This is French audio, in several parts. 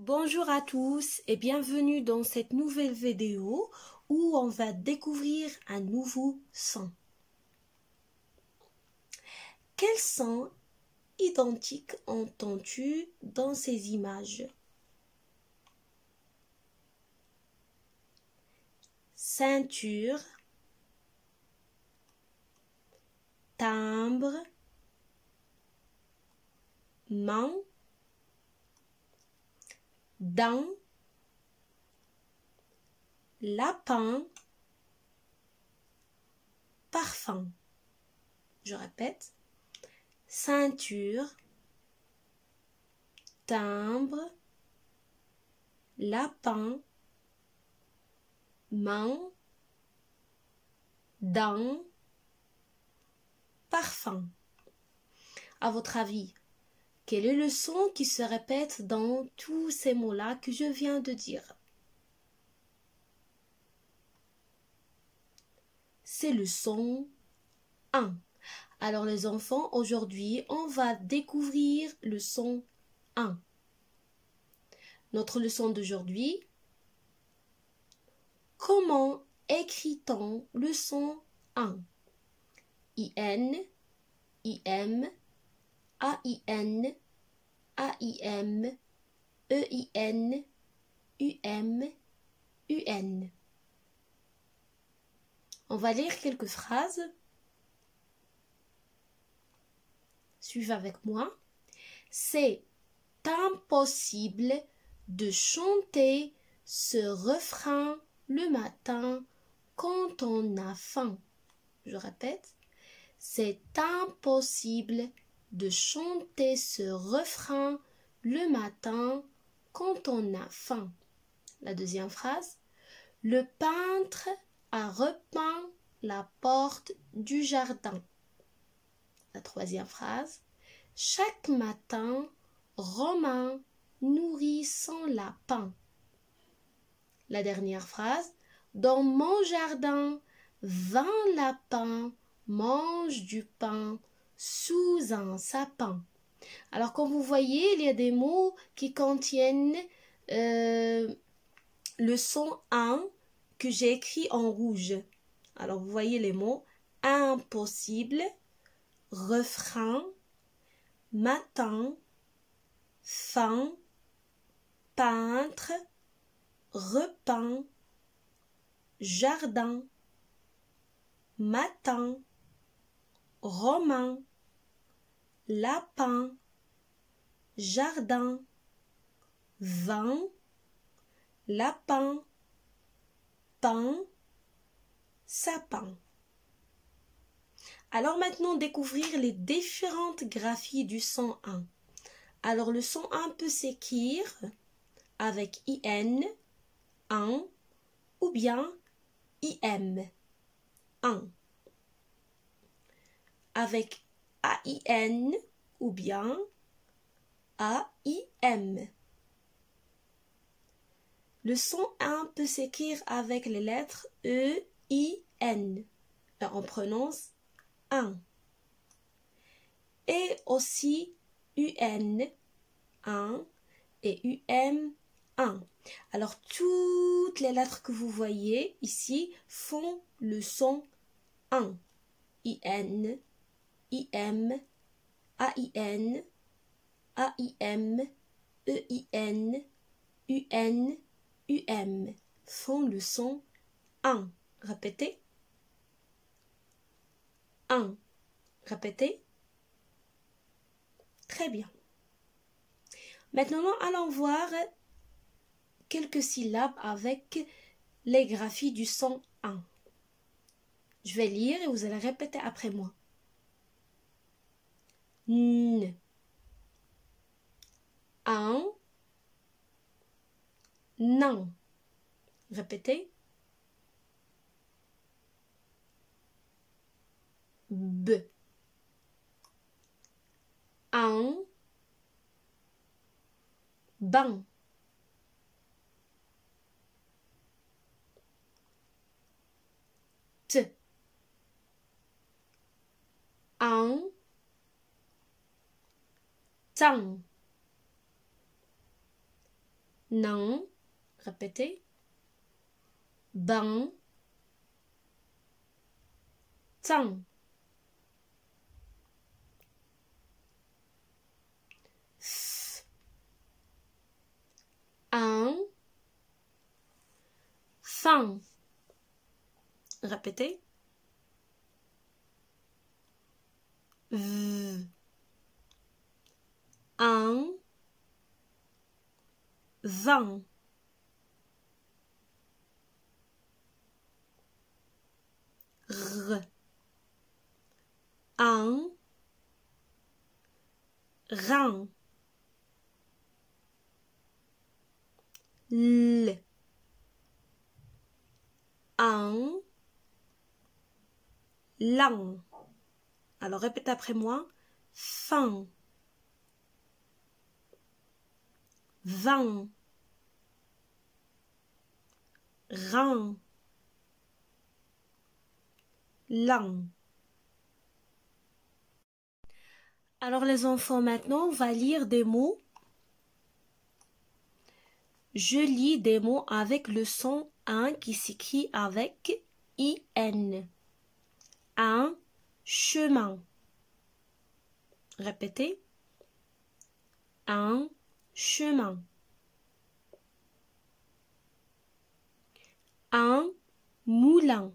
Bonjour à tous et bienvenue dans cette nouvelle vidéo où on va découvrir un nouveau son. Quels sons identiques entends-tu dans ces images? Ceinture, timbre, main, dents, lapin, parfum. Je répète, ceinture, timbre, lapin, main, dents, parfum. À votre avis, quel est le son qui se répète dans tous ces mots-là que je viens de dire? C'est le son 1. Alors les enfants, aujourd'hui, on va découvrir le son 1. Notre leçon d'aujourd'hui, comment écrit-on le son 1? I-N, I-M, A-I-N, A-I-M, E-I-N, U-M, U-N. On va lire quelques phrases. Suivez avec moi. C'est impossible de chanter ce refrain le matin quand on a faim. Je répète. C'est impossible de chanter ce refrain le matin quand on a faim. La deuxième phrase. Le peintre a repeint la porte du jardin. La troisième phrase. Chaque matin, Romain nourrit son lapin. La dernière phrase. Dans mon jardin, 20 lapins mangent du pain sous un sapin. Alors, comme vous voyez, il y a des mots qui contiennent le son 1 que j'ai écrit en rouge. Alors, vous voyez les mots impossible, refrain, matin, fin, peintre, repeint, jardin, matin, romain, lapin, jardin, vin, lapin, pain, sapin. Alors maintenant, découvrir les différentes graphies du son 1. Alors le son 1 peut s'écrire avec IN, 1, ou bien IM, 1. Avec AIN ou bien AIM. Le son 1 peut s'écrire avec les lettres E, I, N. Et on prononce 1. Et aussi UN, 1 et UM, 1. Alors, toutes les lettres que vous voyez ici font le son 1. IN, IM, AIN, AIM, EIN, UN, UM font le son 1. Répétez. 1. Répétez. Très bien. Maintenant, allons voir quelques syllabes avec les graphies du son 1. Je vais lire et vous allez répéter après moi. N. 1. Nan. Répétez. B. 1. Ban. T. 1. Tang. nan, répétez, ban, tang, f, un, fan, répétez, v, un, vingt, r, un, rein, l, un, lang. Alors répétez après moi, fin, vingt, rein, lang. Alors les enfants, maintenant on va lire des mots. Je lis des mots avec le son 1 qui s'écrit avec IN. Un chemin. Répétez. Un chemin. Un moulin.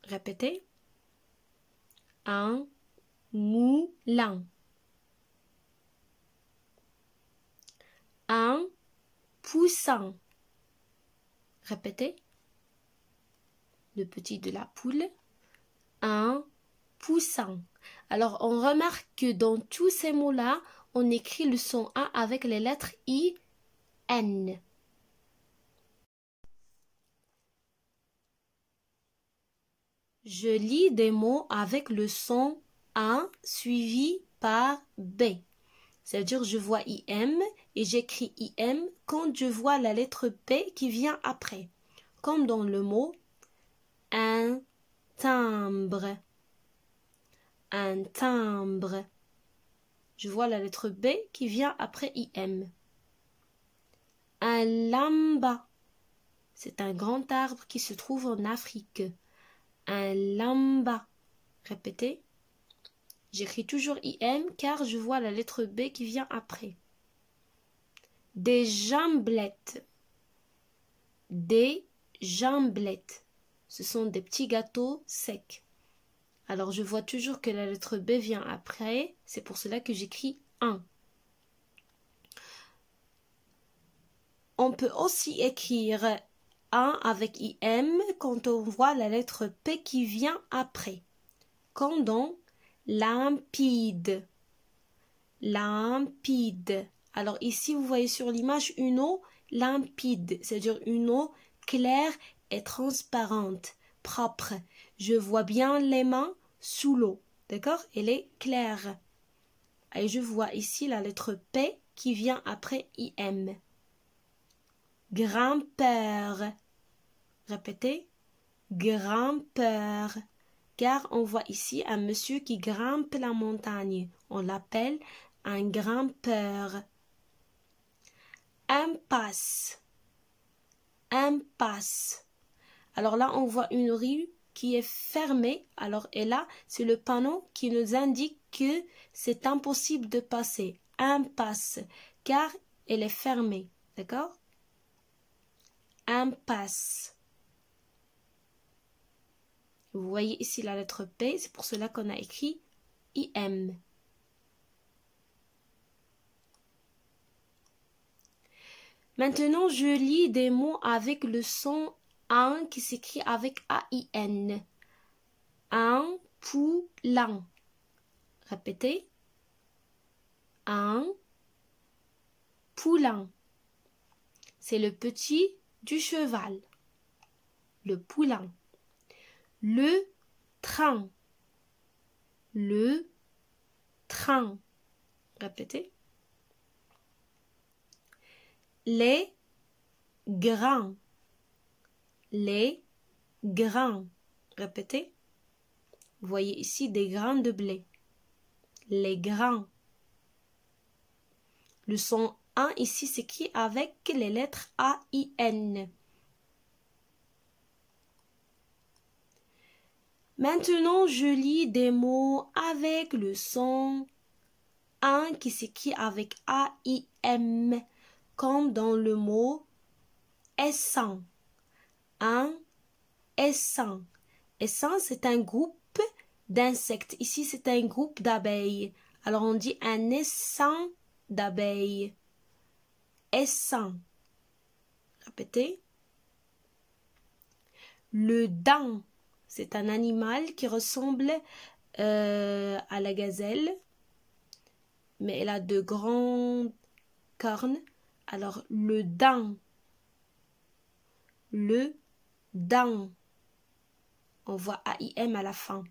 Répétez. Un moulin. Un poussin. Répétez. Le petit de la poule. Un poussin. Alors, on remarque que dans tous ces mots-là, on écrit le son A avec les lettres I, N. Je lis des mots avec le son A suivi par B. C'est-à-dire, je vois IM et j'écris IM quand je vois la lettre P qui vient après. Comme dans le mot un timbre. Un timbre. Je vois la lettre B qui vient après IM. Un lamba. C'est un grand arbre qui se trouve en Afrique. Un lamba. Répétez. J'écris toujours IM car je vois la lettre B qui vient après. Des jambelettes. Des jambelettes. Ce sont des petits gâteaux secs. Alors je vois toujours que la lettre B vient après. C'est pour cela que j'écris 1. On peut aussi écrire 1 avec IM quand on voit la lettre P qui vient après. Comme dans limpide. Limpide. Alors ici, vous voyez sur l'image une eau limpide, c'est-à-dire une eau claire et transparente, propre. Je vois bien les mains sous l'eau, d'accord? Elle est claire. Et je vois ici la lettre P qui vient après IM. Grimpeur. Répétez. Grimpeur. Car on voit ici un monsieur qui grimpe la montagne. On l'appelle un grimpeur. Impasse. Impasse. Alors là, on voit une rue qui est fermée. Alors, et là, c'est le panneau qui nous indique que c'est impossible de passer. Impasse. Car elle est fermée. D'accord? Impasse. Vous voyez ici la lettre P, c'est pour cela qu'on a écrit IM. Maintenant, je lis des mots avec le son AN qui s'écrit avec AIN. Un poulain. Répétez. Un poulain. C'est le petit du cheval. Le poulain. Le train. Le train. Répétez. Les grains. Les grains. Répétez. Vous voyez ici des grains de blé. Les grains. Le son 1 ici s'écrit avec les lettres A-I-N. Maintenant, je lis des mots avec le son 1 qui s'écrit avec A-I-M, comme dans le mot essaim. Un essaim. Essaim, c'est un groupe d'insectes. Ici, c'est un groupe d'abeilles. Alors, on dit un essaim d'abeilles. Essaim. Répétez. Le daim, c'est un animal qui ressemble à la gazelle, mais elle a de grandes cornes. Alors, le daim. Le daim. On voit A-I-M à la fin.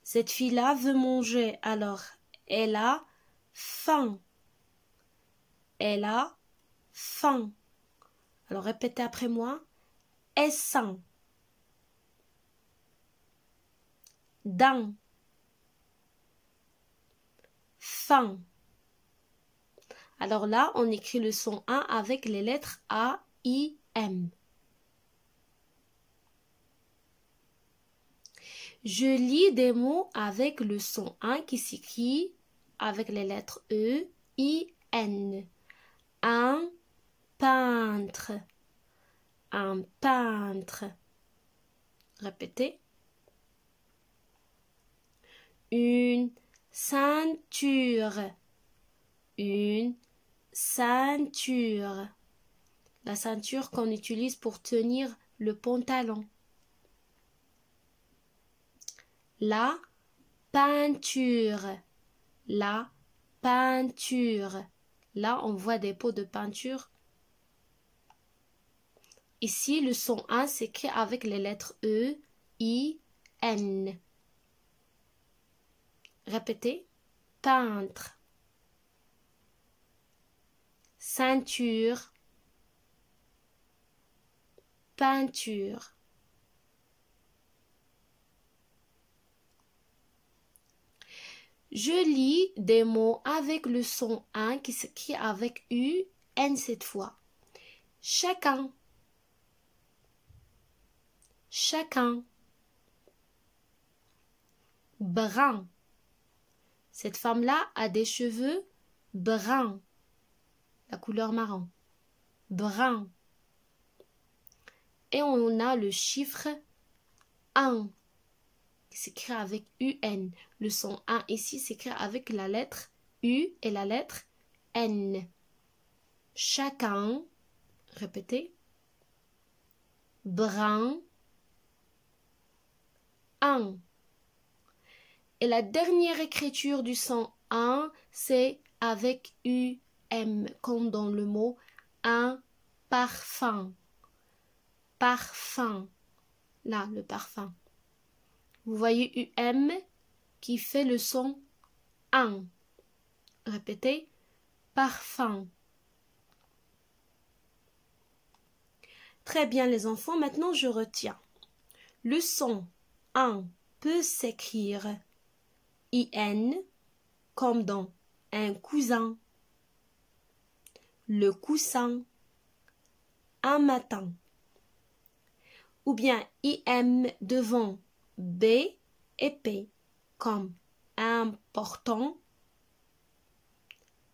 Cette fille-là veut manger, alors elle a faim. Elle a faim. Alors répétez après moi. Essaim. Daim. Faim. Alors là, on écrit le son 1 avec les lettres A, I, M. Je lis des mots avec le son 1 qui s'écrit avec les lettres E, I, N. Un peintre. Un peintre. Répétez. Une ceinture. Une ceinture. La ceinture qu'on utilise pour tenir le pantalon. La peinture. La peinture. Là, on voit des pots de peinture. Ici, le son 1 s'écrit avec les lettres E, I, N. Répétez. Peintre. Ceinture. Peinture. Je lis des mots avec le son 1 qui s'écrit avec U, N cette fois. Chacun. Chacun. Brun. Cette femme-là a des cheveux bruns. La couleur marron. Brun. Et on a le chiffre 1. Qui s'écrit avec UN. Le son 1 ici s'écrit avec la lettre U et la lettre N. Chacun, répétez, brun, 1. Et la dernière écriture du son 1, c'est avec UM, comme dans le mot un parfum. Parfum. Là, le parfum. Vous voyez UM qui fait le son 1. Répétez. Parfum. Très bien les enfants, maintenant je retiens. Le son 1 peut s'écrire IN comme dans un cousin, le coussin, un matin. Ou bien IM devant B et P comme important,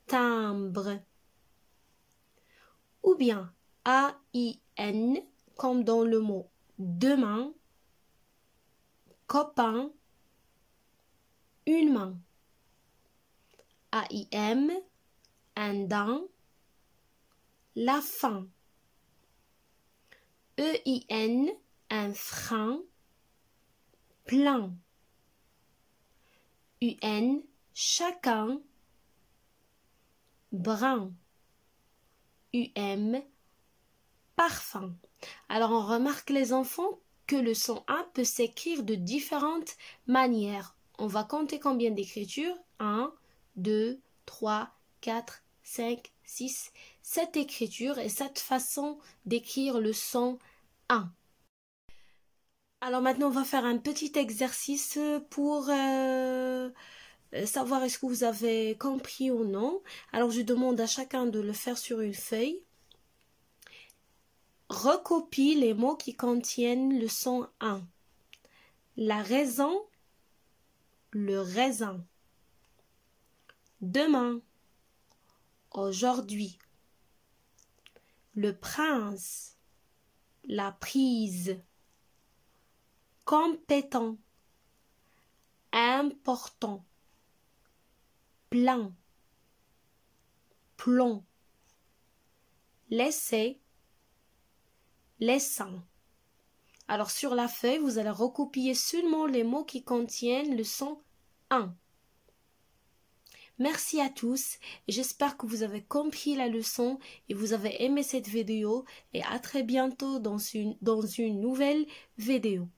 timbre. Ou bien AIN comme dans le mot demain, copain, une main. AIM, un dent, la fin. EIN, un frein, plein. UN, chacun, brun. UM, parfum. Alors on remarque les enfants que le son 1 peut s'écrire de différentes manières. On va compter combien d'écritures? 1, 2, 3, 4, 5, 6, 7 écritures et 7 façons d'écrire le son 1. Alors maintenant on va faire un petit exercice pour savoir est-ce que vous avez compris ou non. Alors je demande à chacun de le faire sur une feuille. Recopie les mots qui contiennent le son 1. La raison, le raisin. Demain, aujourd'hui. Le prince, la prise. Compétent, important. Plein, plomb. Laisser, laissant. Alors sur la feuille, vous allez recopier seulement les mots qui contiennent le son 1. Merci à tous et j'espère que vous avez compris la leçon et vous avez aimé cette vidéo et à très bientôt dans une nouvelle vidéo.